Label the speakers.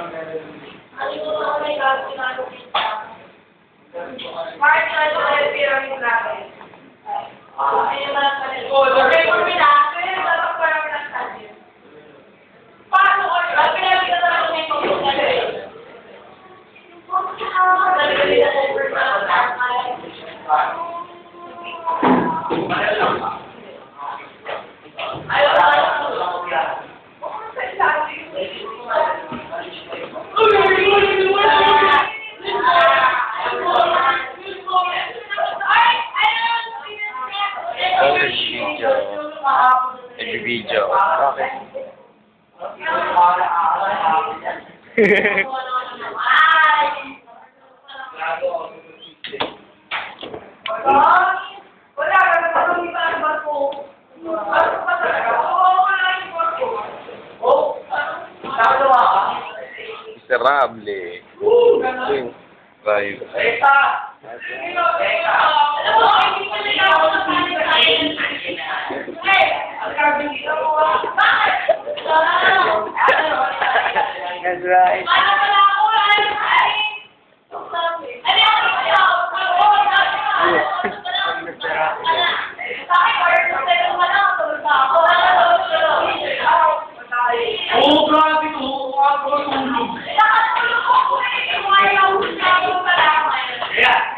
Speaker 1: Ano mo na may gato na Mark, ano ay pyramid namin? Ayun lang kami. Okay, kung pinasa, dapat parang nagsasin. Paano ko yun? Pinagin na talaga may pagkakas eh. Nalagay na over sa
Speaker 2: video. Okay. Miserable. Drive.
Speaker 3: That's right.
Speaker 1: Oh, grabe to. Ako tulog. Yeah.